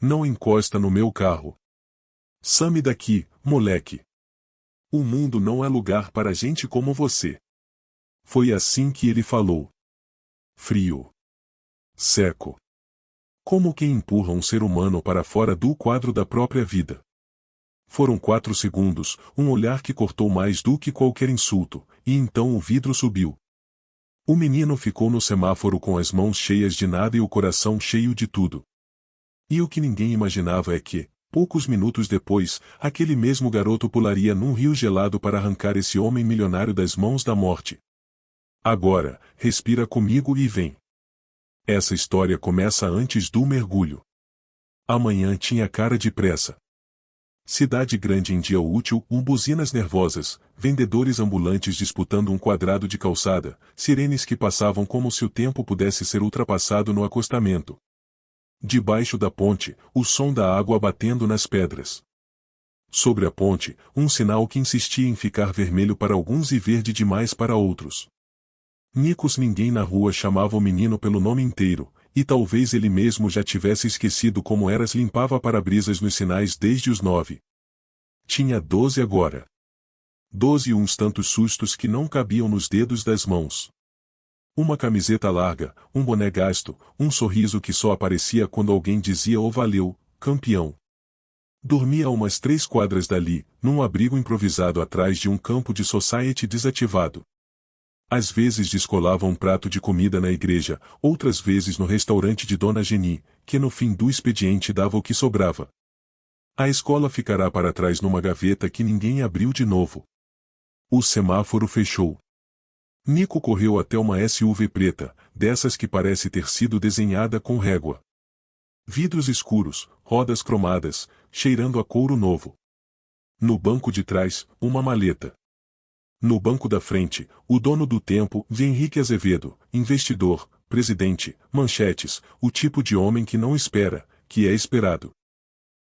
Não encosta no meu carro. Some daqui, moleque. O mundo não é lugar para gente como você. Foi assim que ele falou. Frio. Seco. Como quem empurra um ser humano para fora do quadro da própria vida. Foram 4 segundos, um olhar que cortou mais do que qualquer insulto, e então o vidro subiu. O menino ficou no semáforo com as mãos cheias de nada e o coração cheio de tudo. E o que ninguém imaginava é que, poucos minutos depois, aquele mesmo garoto pularia num rio gelado para arrancar esse homem milionário das mãos da morte. Agora, respira comigo e vem. Essa história começa antes do mergulho. Amanhã tinha cara de pressa. Cidade grande em dia útil, buzinas nervosas, vendedores ambulantes disputando um quadrado de calçada, sirenes que passavam como se o tempo pudesse ser ultrapassado no acostamento. Debaixo da ponte, o som da água batendo nas pedras. Sobre a ponte, um sinal que insistia em ficar vermelho para alguns e verde demais para outros. Nicos ninguém na rua chamava o menino pelo nome inteiro, e talvez ele mesmo já tivesse esquecido como Eras limpava para-brisas nos sinais desde os 9. Tinha 12 agora. 12 e uns tantos sustos que não cabiam nos dedos das mãos. Uma camiseta larga, um boné gasto, um sorriso que só aparecia quando alguém dizia "Oh valeu, campeão". Dormia a umas 3 quadras dali, num abrigo improvisado atrás de um campo de society desativado. Às vezes descolava um prato de comida na igreja, outras vezes no restaurante de Dona Geni, que no fim do expediente dava o que sobrava. A escola ficará para trás numa gaveta que ninguém abriu de novo. O semáforo fechou. Nico correu até uma SUV preta, dessas que parece ter sido desenhada com régua. Vidros escuros, rodas cromadas, cheirando a couro novo. No banco de trás, uma maleta. No banco da frente, o dono do tempo, de Henrique Azevedo, investidor, presidente, manchetes, o tipo de homem que não espera, que é esperado.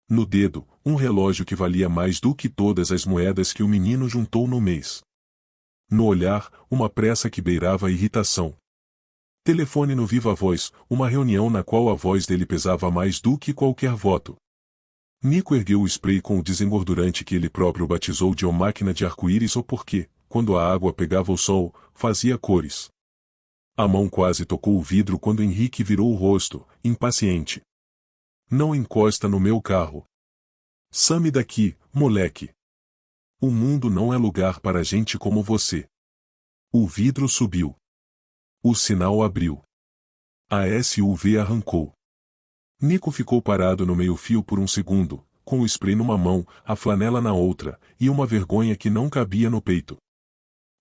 No dedo, um relógio que valia mais do que todas as moedas que o menino juntou no mês. No olhar, uma pressa que beirava a irritação. Telefone no viva voz, uma reunião na qual a voz dele pesava mais do que qualquer voto. Nico ergueu o spray com o desengordurante que ele próprio batizou de máquina de arco-íris ou porque, quando a água pegava o sol, fazia cores. A mão quase tocou o vidro quando Henrique virou o rosto, impaciente. Não encosta no meu carro. Some daqui, moleque. O mundo não é lugar para gente como você. O vidro subiu. O sinal abriu. A SUV arrancou. Nico ficou parado no meio-fio por um segundo, com o spray numa mão, a flanela na outra, e uma vergonha que não cabia no peito.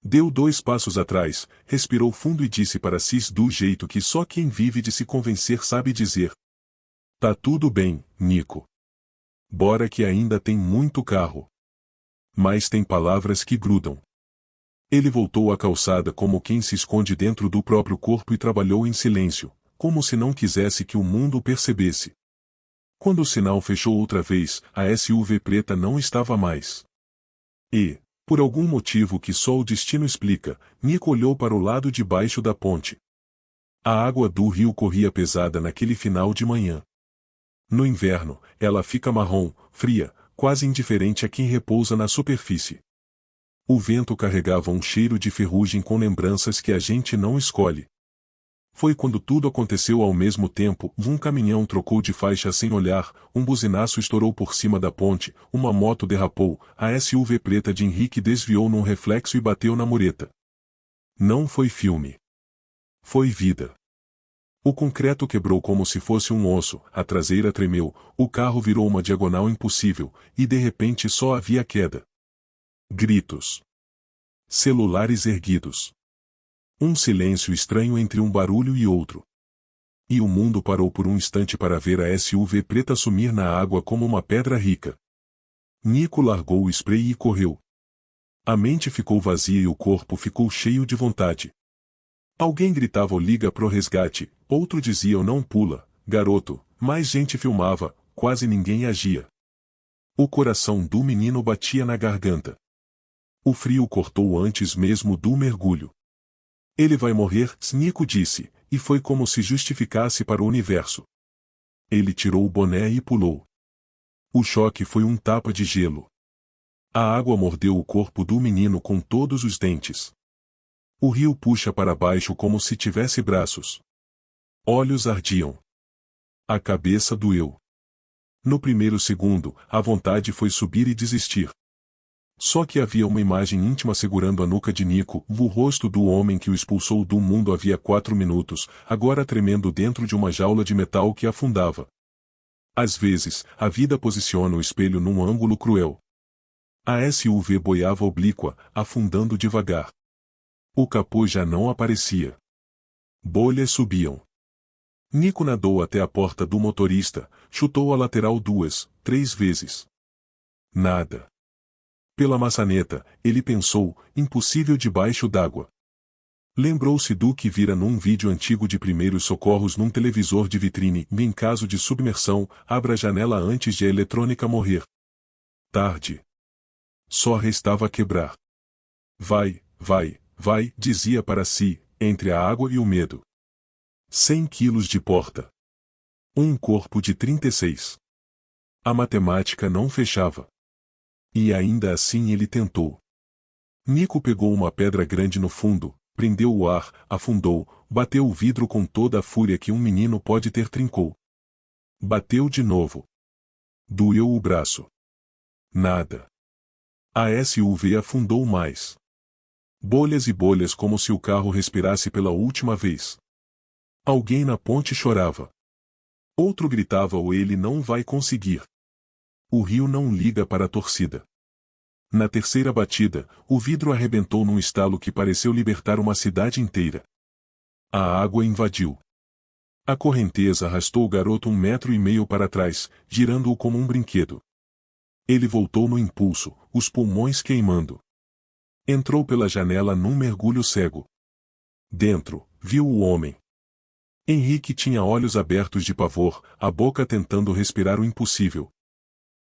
Deu 2 passos atrás, respirou fundo e disse para si do jeito que só quem vive de se convencer sabe dizer. Tá tudo bem, Nico. Bora que ainda tem muito carro. Mas tem palavras que grudam. Ele voltou à calçada como quem se esconde dentro do próprio corpo e trabalhou em silêncio, como se não quisesse que o mundo o percebesse. Quando o sinal fechou outra vez, a SUV preta não estava mais. E, por algum motivo que só o destino explica, Nico olhou para o lado de baixo da ponte. A água do rio corria pesada naquele final de manhã. No inverno, ela fica marrom, fria, quase indiferente a quem repousa na superfície. O vento carregava um cheiro de ferrugem com lembranças que a gente não escolhe. Foi quando tudo aconteceu ao mesmo tempo, um caminhão trocou de faixa sem olhar, um buzinaço estourou por cima da ponte, uma moto derrapou, a SUV preta de Henrique desviou num reflexo e bateu na mureta. Não foi filme. Foi vida. O concreto quebrou como se fosse um osso, a traseira tremeu, o carro virou uma diagonal impossível, e de repente só havia queda. Gritos. Celulares erguidos. Um silêncio estranho entre um barulho e outro. E o mundo parou por um instante para ver a SUV preta sumir na água como uma pedra rica. Nico largou o spray e correu. A mente ficou vazia e o corpo ficou cheio de vontade. Alguém gritava ou liga pro resgate, outro dizia ou não pula, garoto, mais gente filmava, quase ninguém agia. O coração do menino batia na garganta. O frio cortou antes mesmo do mergulho. Ele vai morrer, Nico disse, e foi como se justificasse para o universo. Ele tirou o boné e pulou. O choque foi um tapa de gelo. A água mordeu o corpo do menino com todos os dentes. O rio puxa para baixo como se tivesse braços. Olhos ardiam. A cabeça doeu. No primeiro segundo, a vontade foi subir e desistir. Só que havia uma imagem íntima segurando a nuca de Nico, o rosto do homem que o expulsou do mundo havia 4 minutos, agora tremendo dentro de uma jaula de metal que afundava. Às vezes, a vida posiciona o espelho num ângulo cruel. A SUV boiava oblíqua, afundando devagar. O capô já não aparecia. Bolhas subiam. Nico nadou até a porta do motorista, chutou a lateral 2, 3 vezes. Nada. Pela maçaneta, ele pensou, impossível debaixo d'água. Lembrou-se do que vira num vídeo antigo de primeiros socorros num televisor de vitrine, em caso de submersão, abra a janela antes de a eletrônica morrer. Tarde. Só restava quebrar. Vai, dizia para si, entre a água e o medo. 100 quilos de porta. Um corpo de 36. A matemática não fechava. E ainda assim ele tentou. Nico pegou uma pedra grande no fundo, prendeu o ar, afundou, bateu o vidro com toda a fúria que um menino pode ter, trincou. Bateu de novo. Doeu o braço. Nada. A SUV afundou mais. Bolhas e bolhas como se o carro respirasse pela última vez. Alguém na ponte chorava. Outro gritava ou ele não vai conseguir. O rio não liga para a torcida. Na terceira batida, o vidro arrebentou num estalo que pareceu libertar uma cidade inteira. A água invadiu. A correnteza arrastou o garoto 1,5 metros para trás, girando-o como um brinquedo. Ele voltou no impulso, os pulmões queimando. Entrou pela janela num mergulho cego. Dentro, viu o homem. Henrique tinha olhos abertos de pavor, a boca tentando respirar o impossível.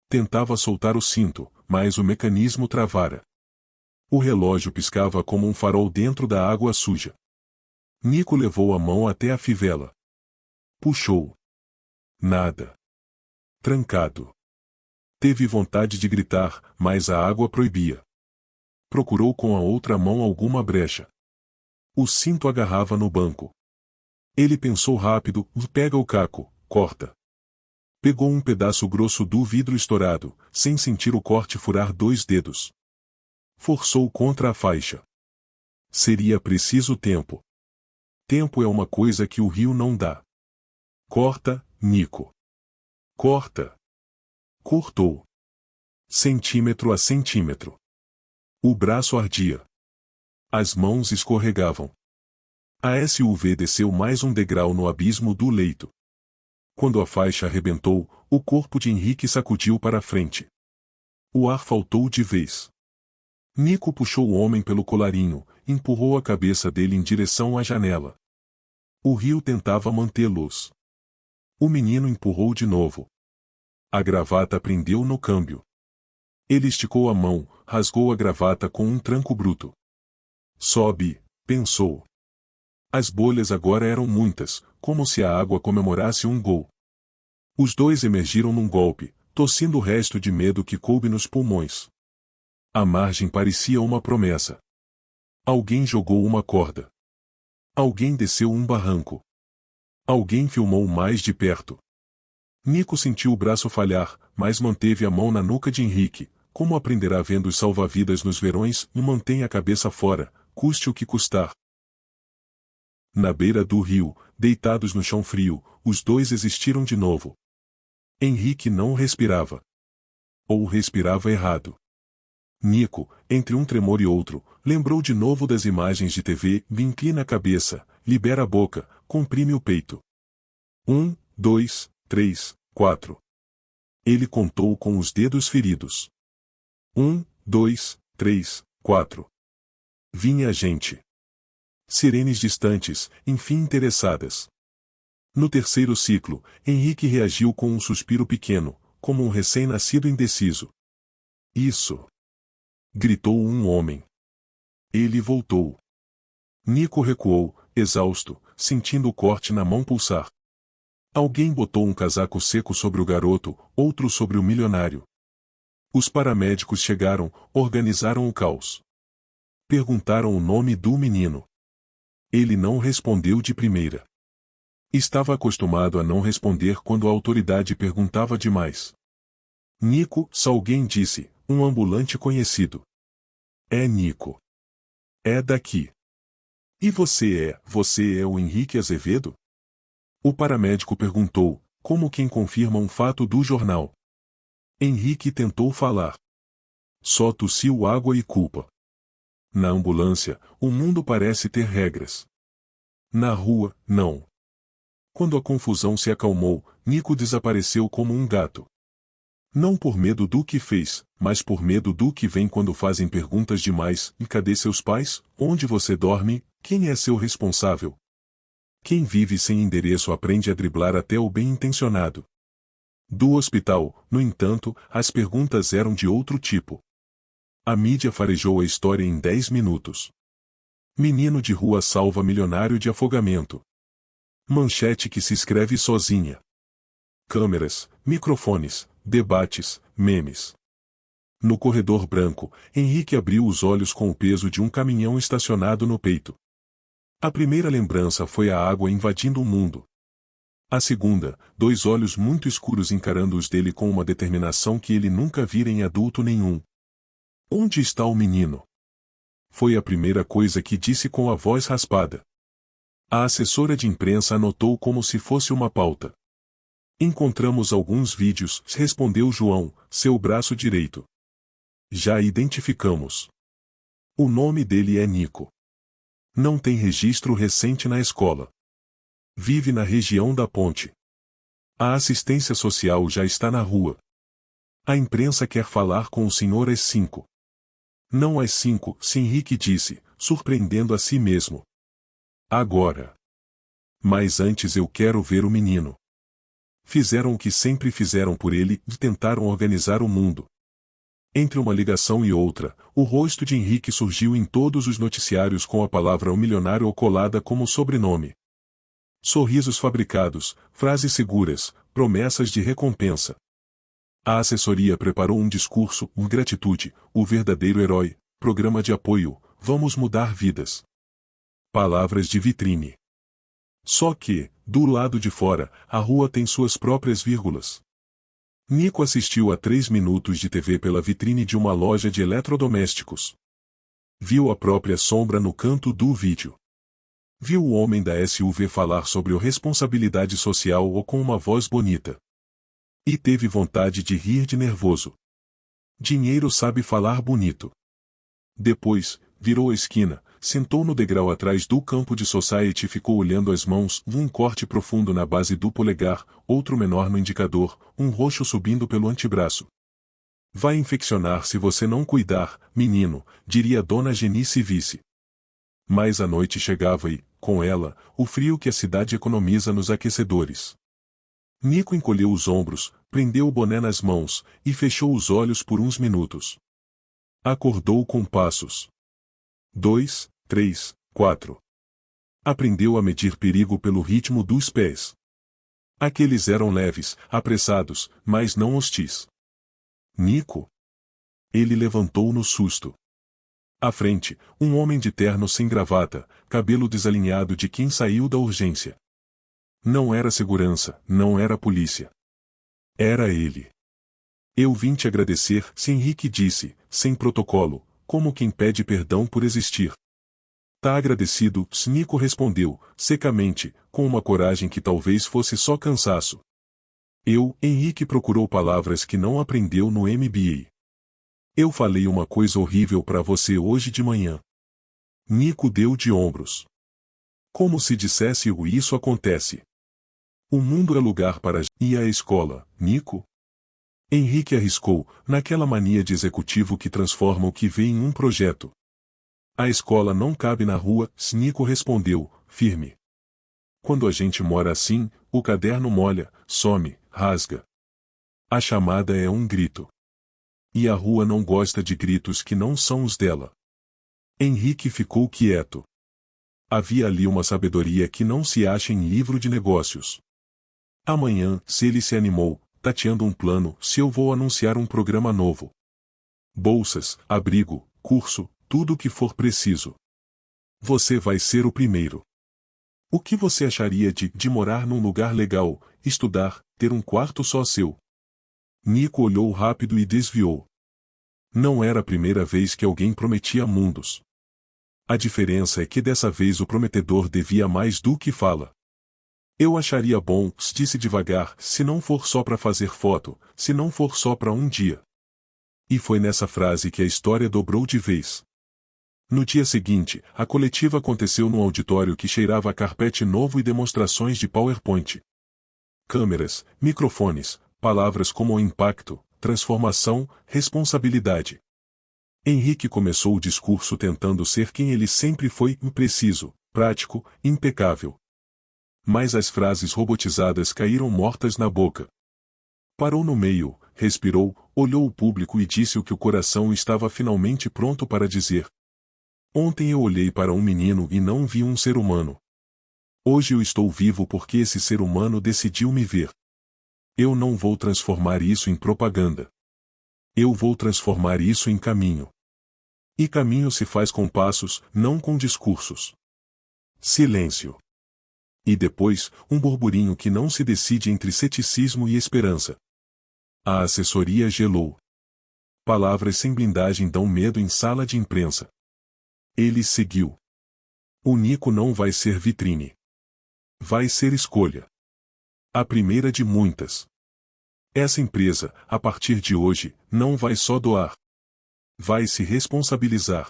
Tentava soltar o cinto, mas o mecanismo travara. O relógio piscava como um farol dentro da água suja. Nico levou a mão até a fivela. Puxou. Nada. Trancado. Teve vontade de gritar, mas a água proibia. Procurou com a outra mão alguma brecha. O cinto agarrava no banco. Ele pensou rápido, pega o caco, corta. Pegou um pedaço grosso do vidro estourado, sem sentir o corte furar 2 dedos. Forçou contra a faixa. Seria preciso tempo. Tempo é uma coisa que o rio não dá. Corta, Nico. Corta. Cortou. Centímetro a centímetro. O braço ardia. As mãos escorregavam. A SUV desceu mais um degrau no abismo do leito. Quando a faixa arrebentou, o corpo de Henrique sacudiu para a frente. O ar faltou de vez. Nico puxou o homem pelo colarinho, empurrou a cabeça dele em direção à janela. O rio tentava mantê-los. O menino empurrou de novo. A gravata prendeu no câmbio. Ele esticou a mão, rasgou a gravata com um tranco bruto. Sobe, pensou. As bolhas agora eram muitas, como se a água comemorasse um gol. Os dois emergiram num golpe, tossindo o resto de medo que coube nos pulmões. A margem parecia uma promessa. Alguém jogou uma corda. Alguém desceu um barranco. Alguém filmou mais de perto. Nico sentiu o braço falhar, mas manteve a mão na nuca de Henrique, como aprenderá vendo os salva-vidas nos verões, e mantém a cabeça fora, custe o que custar. Na beira do rio, deitados no chão frio, os dois existiram de novo. Henrique não respirava. Ou respirava errado. Nico, entre um tremor e outro, lembrou de novo das imagens de TV, inclina a cabeça, libera a boca, comprime o peito. 1, 2, 3, 4. Ele contou com os dedos feridos. 1, 2, 3, 4. Vinha gente. Sirenes distantes, enfim interessadas. No terceiro ciclo, Henrique reagiu com um suspiro pequeno, como um recém-nascido indeciso. Isso! Gritou um homem. Ele voltou. Nico recuou, exausto, sentindo o corte na mão pulsar. Alguém botou um casaco seco sobre o garoto, outro sobre o milionário. Os paramédicos chegaram, organizaram o caos. Perguntaram o nome do menino. Ele não respondeu de primeira. Estava acostumado a não responder quando a autoridade perguntava demais. Nico, só alguém disse, um ambulante conhecido. É Nico. É daqui. E você é o Henrique Azevedo? O paramédico perguntou, como quem confirma um fato do jornal. Henrique tentou falar. Só tossiu água e culpa. Na ambulância, o mundo parece ter regras. Na rua, não. Quando a confusão se acalmou, Nico desapareceu como um gato. Não por medo do que fez, mas por medo do que vem quando fazem perguntas demais. E cadê seus pais? Onde você dorme? Quem é seu responsável? Quem vive sem endereço aprende a driblar até o bem-intencionado. Do hospital, no entanto, as perguntas eram de outro tipo. A mídia farejou a história em 10 minutos. Menino de rua salva milionário de afogamento. Manchete que se escreve sozinha. Câmeras, microfones, debates, memes. No corredor branco, Henrique abriu os olhos com o peso de um caminhão estacionado no peito. A primeira lembrança foi a água invadindo o mundo. A segunda, 2 olhos muito escuros encarando os dele com uma determinação que ele nunca vira em adulto nenhum. Onde está o menino? Foi a primeira coisa que disse com a voz raspada. A assessora de imprensa anotou como se fosse uma pauta. Encontramos alguns vídeos, respondeu João, seu braço direito. Já identificamos. O nome dele é Nico. Não tem registro recente na escola. Vive na região da ponte. A assistência social já está na rua. A imprensa quer falar com o senhor às 5. Não às 5, Henrique disse, surpreendendo a si mesmo. Agora. Mas antes eu quero ver o menino. Fizeram o que sempre fizeram por ele e tentaram organizar o mundo. Entre uma ligação e outra, o rosto de Henrique surgiu em todos os noticiários com a palavra o milionário colada como sobrenome. Sorrisos fabricados, frases seguras, promessas de recompensa. A assessoria preparou um discurso, gratitude, o verdadeiro herói, programa de apoio, vamos mudar vidas. Palavras de vitrine. Só que, do lado de fora, a rua tem suas próprias vírgulas. Nico assistiu a 3 minutos de TV pela vitrine de uma loja de eletrodomésticos. Viu a própria sombra no canto do vídeo. Viu o homem da SUV falar sobre responsabilidade social ou com uma voz bonita. E teve vontade de rir de nervoso. Dinheiro sabe falar bonito. Depois, virou a esquina, sentou no degrau atrás do campo de society e ficou olhando as mãos, um corte profundo na base do polegar, outro menor no indicador, um roxo subindo pelo antebraço. Vai infeccionar se você não cuidar, menino, diria Dona Genice Vice. Mas a noite chegava e, com ela, o frio que a cidade economiza nos aquecedores. Nico encolheu os ombros, prendeu o boné nas mãos, e fechou os olhos por uns minutos. Acordou com passos. 2, 3, 4. Aprendeu a medir perigo pelo ritmo dos pés. Aqueles eram leves, apressados, mas não hostis. Nico? Ele levantou no susto. À frente, um homem de terno sem gravata, cabelo desalinhado de quem saiu da urgência. Não era segurança, não era polícia. Era ele. Eu vim te agradecer, Henrique disse, sem protocolo, como quem pede perdão por existir. Tá agradecido, Nico respondeu, secamente, com uma coragem que talvez fosse só cansaço. Henrique procurou palavras que não aprendeu no MBA. Eu falei uma coisa horrível para você hoje de manhã. Nico deu de ombros. Como se dissesse isso acontece. O mundo é lugar para ir à escola, Nico? Henrique arriscou, naquela mania de executivo que transforma o que vê em um projeto. A escola não cabe na rua, Nico respondeu, firme. Quando a gente mora assim, o caderno molha, some, rasga. A chamada é um grito. E a rua não gosta de gritos que não são os dela. Henrique ficou quieto. Havia ali uma sabedoria que não se acha em livro de negócios. Amanhã, se ele se animou, tateando um plano, se eu vou anunciar um programa novo. Bolsas, abrigo, curso, tudo o que for preciso. Você vai ser o primeiro. O que você acharia de morar num lugar legal, estudar, ter um quarto só seu? Nico olhou rápido e desviou. Não era a primeira vez que alguém prometia mundos. A diferença é que dessa vez o prometedor devia mais do que fala. Eu acharia bom, disse devagar, se não for só para fazer foto, se não for só para um dia. E foi nessa frase que a história dobrou de vez. No dia seguinte, a coletiva aconteceu num auditório que cheirava a carpete novo e demonstrações de PowerPoint. Câmeras, microfones, palavras como impacto, transformação, responsabilidade. Henrique começou o discurso tentando ser quem ele sempre foi, impreciso, prático, impecável. Mas as frases robotizadas caíram mortas na boca. Parou no meio, respirou, olhou o público e disse o que o coração estava finalmente pronto para dizer. Ontem eu olhei para um menino e não vi um ser humano. Hoje eu estou vivo porque esse ser humano decidiu me ver. Eu não vou transformar isso em propaganda. Eu vou transformar isso em caminho. E caminho se faz com passos, não com discursos. Silêncio. E depois, um burburinho que não se decide entre ceticismo e esperança. A assessoria gelou. Palavras sem blindagem dão medo em sala de imprensa. Ele seguiu. O Nico não vai ser vitrine. Vai ser escolha. A primeira de muitas. Essa empresa, a partir de hoje, não vai só doar. Vai se responsabilizar.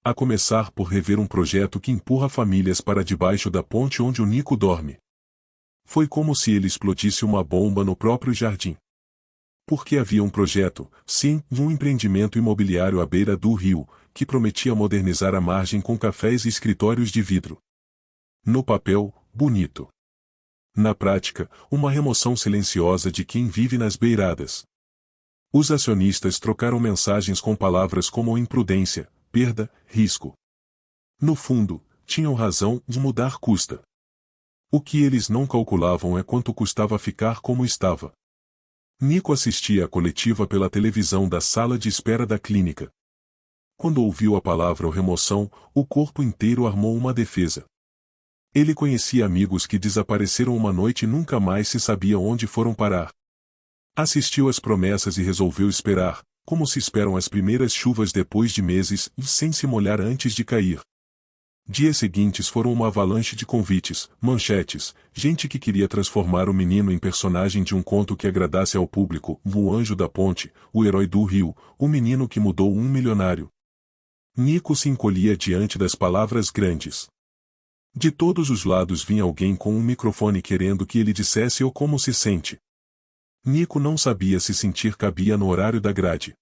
A começar por rever um projeto que empurra famílias para debaixo da ponte onde o Nico dorme. Foi como se ele explodisse uma bomba no próprio jardim. Porque havia um projeto, sim, um empreendimento imobiliário à beira do rio, que prometia modernizar a margem com cafés e escritórios de vidro. No papel, bonito. Na prática, uma remoção silenciosa de quem vive nas beiradas. Os acionistas trocaram mensagens com palavras como imprudência, perda, risco. No fundo, tinham razão, de mudar custa. O que eles não calculavam é quanto custava ficar como estava. Nico assistia à coletiva pela televisão da sala de espera da clínica. Quando ouviu a palavra remoção, o corpo inteiro armou uma defesa. Ele conhecia amigos que desapareceram uma noite e nunca mais se sabia onde foram parar. Assistiu às promessas e resolveu esperar, como se esperam as primeiras chuvas depois de meses, e sem se molhar antes de cair. Dias seguintes foram uma avalanche de convites, manchetes, gente que queria transformar o menino em personagem de um conto que agradasse ao público, o anjo da ponte, o herói do rio, o menino que mudou um milionário. Nico se encolhia diante das palavras grandes. De todos os lados vinha alguém com um microfone querendo que ele dissesse ou como se sente. Nico não sabia se sentir cabia no horário da grade.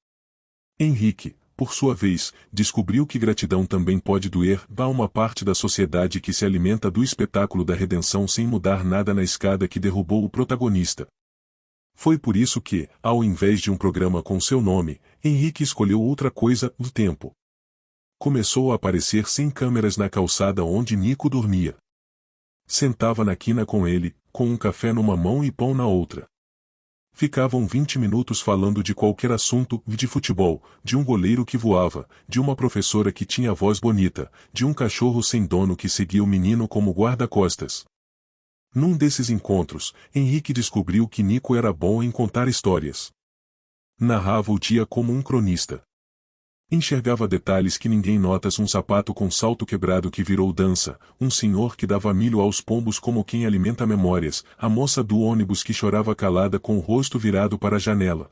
Henrique, por sua vez, descobriu que gratidão também pode doer a uma parte da sociedade que se alimenta do espetáculo da redenção sem mudar nada na escada que derrubou o protagonista. Foi por isso que, ao invés de um programa com seu nome, Henrique escolheu outra coisa, o tempo. Começou a aparecer sem câmeras na calçada onde Nico dormia. Sentava na quina com ele, com um café numa mão e pão na outra. Ficavam 20 minutos falando de qualquer assunto, de futebol, de um goleiro que voava, de uma professora que tinha voz bonita, de um cachorro sem dono que seguia o menino como guarda-costas. Num desses encontros, Henrique descobriu que Nico era bom em contar histórias. Narrava o dia como um cronista. Enxergava detalhes que ninguém nota, um sapato com salto quebrado que virou dança, um senhor que dava milho aos pombos como quem alimenta memórias, a moça do ônibus que chorava calada com o rosto virado para a janela.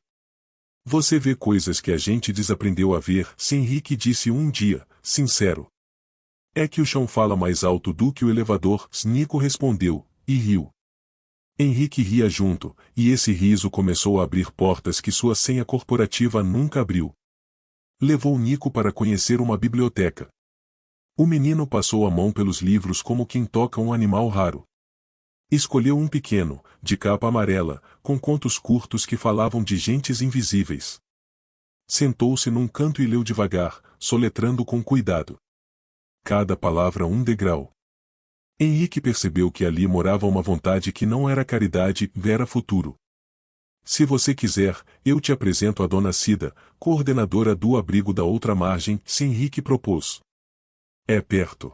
Você vê coisas que a gente desaprendeu a ver, se Henrique disse um dia, sincero. É que o chão fala mais alto do que o elevador, Nico respondeu, e riu. Henrique ria junto, e esse riso começou a abrir portas que sua senha corporativa nunca abriu. Levou Nico para conhecer uma biblioteca. O menino passou a mão pelos livros como quem toca um animal raro. Escolheu um pequeno, de capa amarela, com contos curtos que falavam de gentes invisíveis. Sentou-se num canto e leu devagar, soletrando com cuidado. Cada palavra um degrau. Henrique percebeu que ali morava uma vontade que não era caridade, era futuro. Se você quiser, eu te apresento a Dona Cida, coordenadora do abrigo da outra margem, se Henrique propôs. É perto.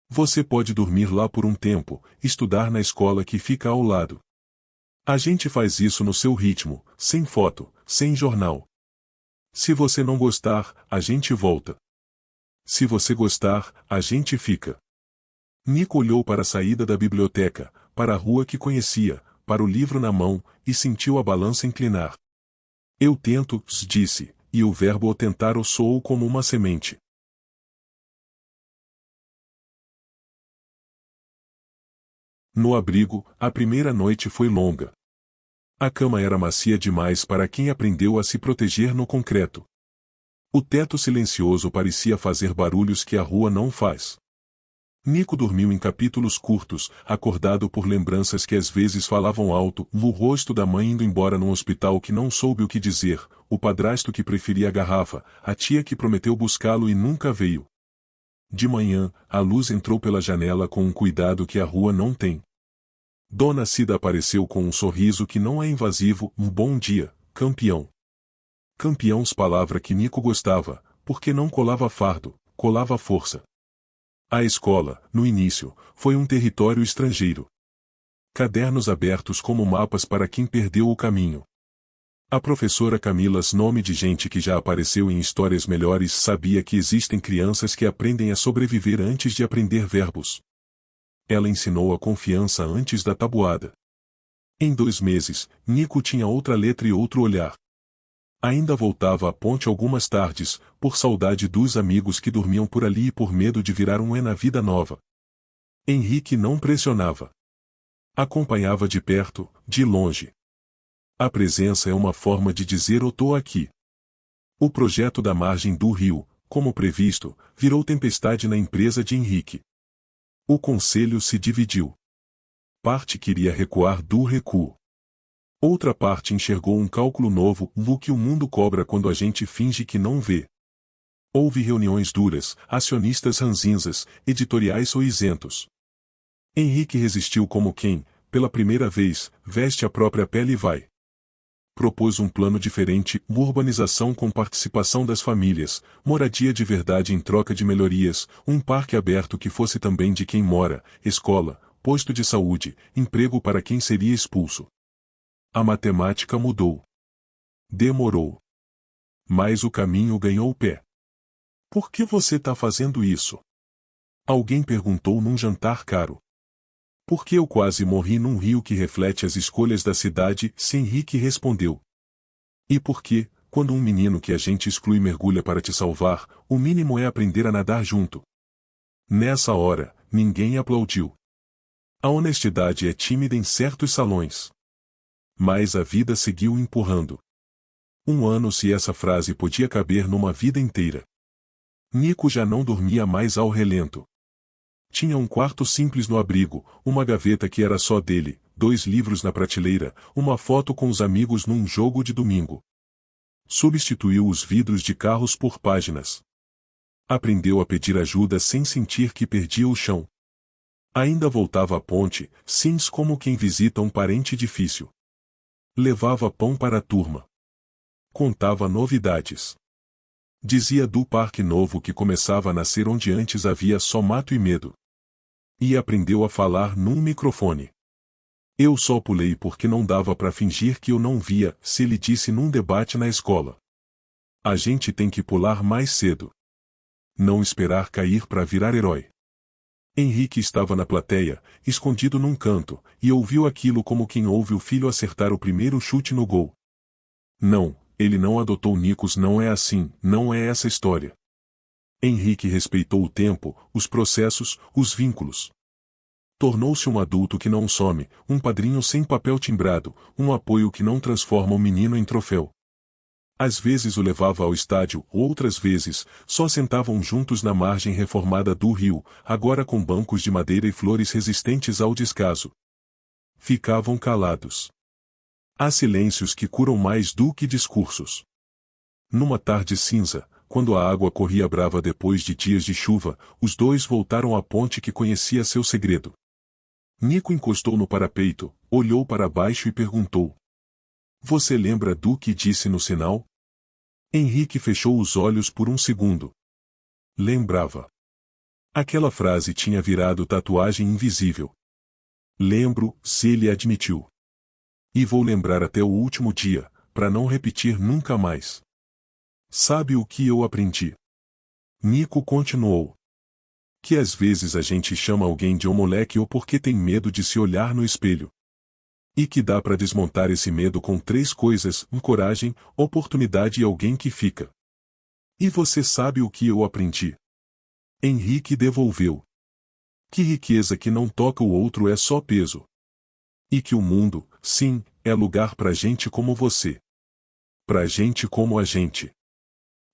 Você pode dormir lá por um tempo, estudar na escola que fica ao lado. A gente faz isso no seu ritmo, sem foto, sem jornal. Se você não gostar, a gente volta. Se você gostar, a gente fica. Nico olhou para a saída da biblioteca, para a rua que conhecia, para o livro na mão, e sentiu a balança inclinar. Eu tento, disse, e o verbo tentar soou como uma semente. No abrigo, a primeira noite foi longa. A cama era macia demais para quem aprendeu a se proteger no concreto. O teto silencioso parecia fazer barulhos que a rua não faz. Nico dormiu em capítulos curtos, acordado por lembranças que às vezes falavam alto, no rosto da mãe indo embora num hospital que não soube o que dizer, o padrasto que preferia a garrafa, a tia que prometeu buscá-lo e nunca veio. De manhã, a luz entrou pela janela com um cuidado que a rua não tem. Dona Cida apareceu com um sorriso que não é invasivo, um bom dia, campeão. Campeões, palavra que Nico gostava, porque não colava fardo, colava força. A escola, no início, foi um território estrangeiro. Cadernos abertos como mapas para quem perdeu o caminho. A professora Camila, nome de gente que já apareceu em histórias melhores, sabia que existem crianças que aprendem a sobreviver antes de aprender verbos. Ela ensinou a confiança antes da tabuada. Em 2 meses, Nico tinha outra letra e outro olhar. Ainda voltava à ponte algumas tardes, por saudade dos amigos que dormiam por ali e por medo de virar um na vida nova. Henrique não pressionava. Acompanhava de perto, de longe. A presença é uma forma de dizer eu tô aqui. O projeto da margem do rio, como previsto, virou tempestade na empresa de Henrique. O conselho se dividiu. Parte queria recuar do recuo. Outra parte enxergou um cálculo novo, o que o mundo cobra quando a gente finge que não vê. Houve reuniões duras, acionistas ranzinzas, editoriais ou isentos. Henrique resistiu como quem, pela primeira vez, veste a própria pele e vai. Propôs um plano diferente, urbanização com participação das famílias, moradia de verdade em troca de melhorias, um parque aberto que fosse também de quem mora, escola, posto de saúde, emprego para quem seria expulso. A matemática mudou. Demorou. Mas o caminho ganhou pé. Por que você está fazendo isso? Alguém perguntou num jantar caro. Porque eu quase morri num rio que reflete as escolhas da cidade, se Henrique respondeu. E porque, quando um menino que a gente exclui mergulha para te salvar, o mínimo é aprender a nadar junto. Nessa hora, ninguém aplaudiu. A honestidade é tímida em certos salões. Mas a vida seguiu empurrando. 1 ano se essa frase podia caber numa vida inteira. Nico já não dormia mais ao relento. Tinha um quarto simples no abrigo, uma gaveta que era só dele, 2 livros na prateleira, uma foto com os amigos num jogo de domingo. Substituiu os vidros de carros por páginas. Aprendeu a pedir ajuda sem sentir que perdia o chão. Ainda voltava à ponte, sims como quem visita um parente difícil. Levava pão para a turma. Contava novidades. Dizia do parque novo que começava a nascer onde antes havia só mato e medo. E aprendeu a falar num microfone. Eu só pulei porque não dava para fingir que eu não via, se ele disse num debate na escola. A gente tem que pular mais cedo. Não esperar cair para virar herói. Henrique estava na plateia, escondido num canto, e ouviu aquilo como quem ouve o filho acertar o primeiro chute no gol. Não, ele não adotou Nicos, não é assim, não é essa história. Henrique respeitou o tempo, os processos, os vínculos. Tornou-se um adulto que não some, um padrinho sem papel timbrado, um apoio que não transforma o menino em troféu. Às vezes o levava ao estádio, outras vezes, só sentavam juntos na margem reformada do rio, agora com bancos de madeira e flores resistentes ao descaso. Ficavam calados. Há silêncios que curam mais do que discursos. Numa tarde cinza, quando a água corria brava depois de dias de chuva, os dois voltaram à ponte que conhecia seu segredo. Nico encostou no parapeito, olhou para baixo e perguntou: Você lembra do que disse no sinal? Henrique fechou os olhos por um segundo. Lembrava. Aquela frase tinha virado tatuagem invisível. Lembro, se ele admitiu. E vou lembrar até o último dia, para não repetir nunca mais. Sabe o que eu aprendi? Nico continuou. Que às vezes a gente chama alguém de moleque ou porque tem medo de se olhar no espelho. E que dá para desmontar esse medo com 3 coisas: coragem, oportunidade e alguém que fica. E você sabe o que eu aprendi? Henrique devolveu. Que riqueza que não toca o outro é só peso. E que o mundo, sim, é lugar pra gente como você. Pra gente como a gente.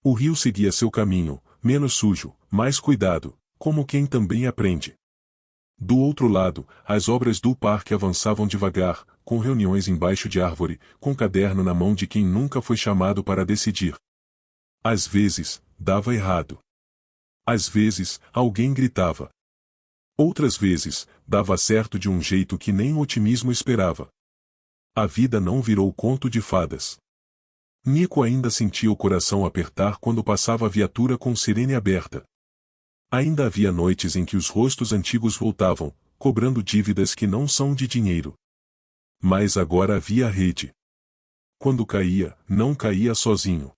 O rio seguia seu caminho, menos sujo, mais cuidado, como quem também aprende. Do outro lado, as obras do parque avançavam devagar, com reuniões embaixo de árvore, com caderno na mão de quem nunca foi chamado para decidir. Às vezes, dava errado. Às vezes, alguém gritava. Outras vezes, dava certo de um jeito que nem o otimismo esperava. A vida não virou conto de fadas. Nico ainda sentia o coração apertar quando passava a viatura com sirene aberta. Ainda havia noites em que os rostos antigos voltavam, cobrando dívidas que não são de dinheiro. Mas agora havia a rede. Quando caía, não caía sozinho.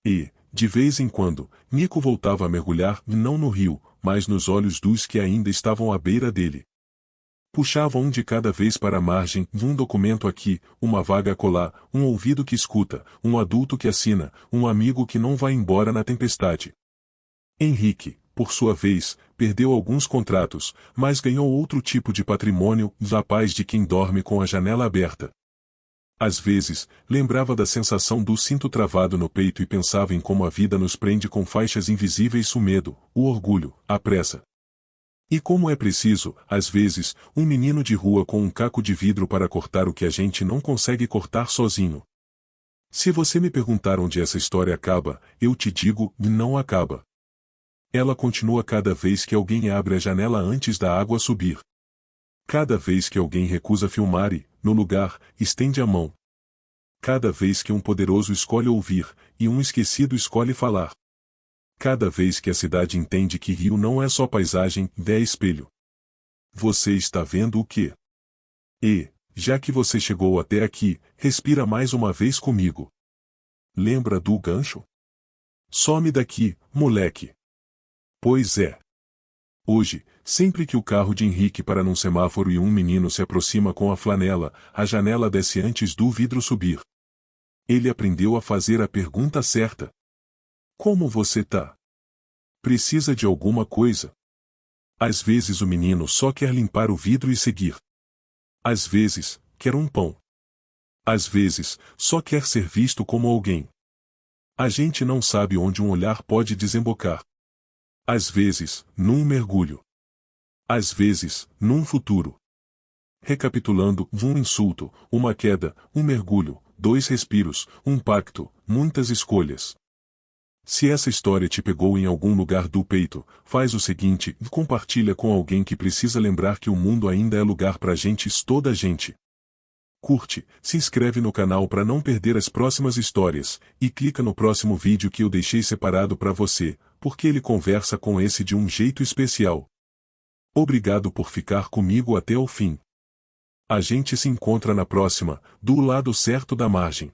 E, de vez em quando, Nico voltava a mergulhar, não no rio, mas nos olhos dos que ainda estavam à beira dele. Puxava um de cada vez para a margem, um documento aqui, uma vaga acolá, um ouvido que escuta, um adulto que assina, um amigo que não vai embora na tempestade. Henrique, por sua vez, perdeu alguns contratos, mas ganhou outro tipo de patrimônio, a paz de quem dorme com a janela aberta. Às vezes, lembrava da sensação do cinto travado no peito e pensava em como a vida nos prende com faixas invisíveis: o medo, o orgulho, a pressa. E como é preciso, às vezes, um menino de rua com um caco de vidro para cortar o que a gente não consegue cortar sozinho. Se você me perguntar onde essa história acaba, eu te digo: não acaba. Ela continua cada vez que alguém abre a janela antes da água subir. Cada vez que alguém recusa filmar e, no lugar, estende a mão. Cada vez que um poderoso escolhe ouvir, e um esquecido escolhe falar. Cada vez que a cidade entende que rio não é só paisagem, é espelho. Você está vendo o quê? E, já que você chegou até aqui, respira mais uma vez comigo. Lembra do gancho? Some daqui, moleque. Pois é. Hoje, sempre que o carro de Henrique para num semáforo e um menino se aproxima com a flanela, a janela desce antes do vidro subir. Ele aprendeu a fazer a pergunta certa. Como você tá? Precisa de alguma coisa? Às vezes o menino só quer limpar o vidro e seguir. Às vezes, quer um pão. Às vezes, só quer ser visto como alguém. A gente não sabe onde um olhar pode desembocar. Às vezes, num mergulho. Às vezes, num futuro. Recapitulando: um insulto, uma queda, um mergulho, 2 respiros, um pacto, muitas escolhas. Se essa história te pegou em algum lugar do peito, faz o seguinte: compartilha com alguém que precisa lembrar que o mundo ainda é lugar pra gente, toda a gente. Curte, se inscreve no canal para não perder as próximas histórias, e clica no próximo vídeo que eu deixei separado para você, porque ele conversa com esse de um jeito especial. Obrigado por ficar comigo até o fim. A gente se encontra na próxima, do lado certo da margem.